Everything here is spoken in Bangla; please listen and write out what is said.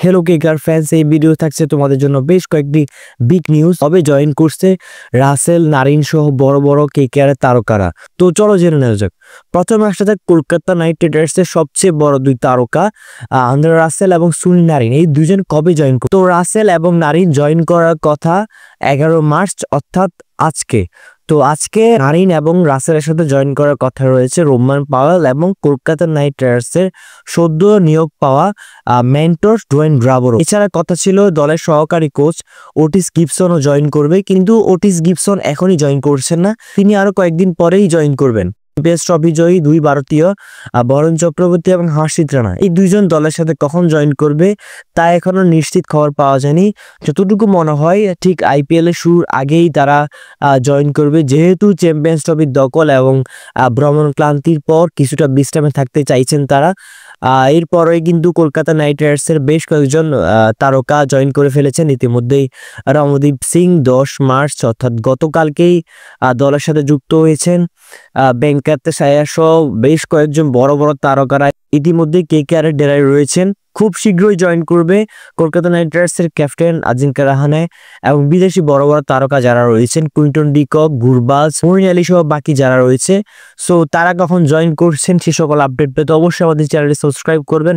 হ্যালো কেকার ফ্যান্স, এই ভিডিও থাকছে তোমাদের জন্য বেশ কয়েকটি বিগ নিউজ। তবে জয়েন করছে রাসেল, নারিন সহ বড় বড় কেকেআরের তারকারা। তো চলো জেনে নেওয়া যাক। প্রথমে আসা যাক কলকাতা নাইট রাইডার্সের সবচেয়ে বড় দুই তারকা আন্দ্রে রাসেল এবং সুনীল নারিন। এই দুজন কবে জয়েন করবে? তো রাসেল এবং নারিন জয়েন করার কথা 11 মার্চ, অর্থাৎ আজকে। তো আজকে নারিন এবং রাসেলের সাথে জয়েন করার কথা রয়েছে রোমান পাওয়েল এবং কলকাতা নাইট রাইডার্সের সদ্য নিয়োগ পাওয়া মেন্টর ডোয়েন ব্রাভোরও। এছাড়া কথা ছিল দলের সহকারী কোচ ওটিস গিবসনও জয়েন করবে, কিন্তু ওটিস গিবসন এখনই জয়েন করছেন না, তিনি আরো কয়েকদিন পরেই জয়েন করবেন। চ্যাম্পিয়ন্স ট্রফি জয়ী দুই ভারতীয় বরুণ চক্রবর্তী এবং হর্ষিত রানা, এই দুইজন দলের সাথে কখন জয়েন করবে তা এখনো নিশ্চিত খবর পাওয়া যায়নি। যতটুকু মনে হয় ঠিক আইপিএল এর শুরুর আগেই তারা জয়েন করবে, যেহেতু চ্যাম্পিয়ন্স ট্রফির দখল এবং ভ্রমণ ক্লান্তির পর কিছুটা বিশ্রামে থাকতে চাইছেন তারা। এরপরে কিন্তু কলকাতা নাইট রাইডার্সের বেশ কয়েকজন তারকা জয়েন করে ফেলেছেন ইতিমধ্যেই। রমনদীপ সিং 10 মার্চ অর্থাৎ গতকালকেই দলের সাথে যুক্ত হয়েছেন। বেঙ্কাতে সায়া সহ বেশ কয়েকজন বড় বড় তারকারা ইতিমধ্যে কেকেআর এর ডেরায় রয়েছেন, খুব শীঘ্রই জয়েন করবে কলকাতা নাইট রাইডার্সের ক্যাপ্টেন আজিঙ্কা রাহানে এবং বিদেশি বড় বড় তারকা যারা রয়েছেন কুইন্টন ডিকক, গুরবাজ, মইন আলী সহ বাকি যারা রয়েছে। সো তারা কখন জয়েন করছেন সে সকল আপডেট পেতে অবশ্যই আমাদের চ্যানেলটি সাবস্ক্রাইব করবেন।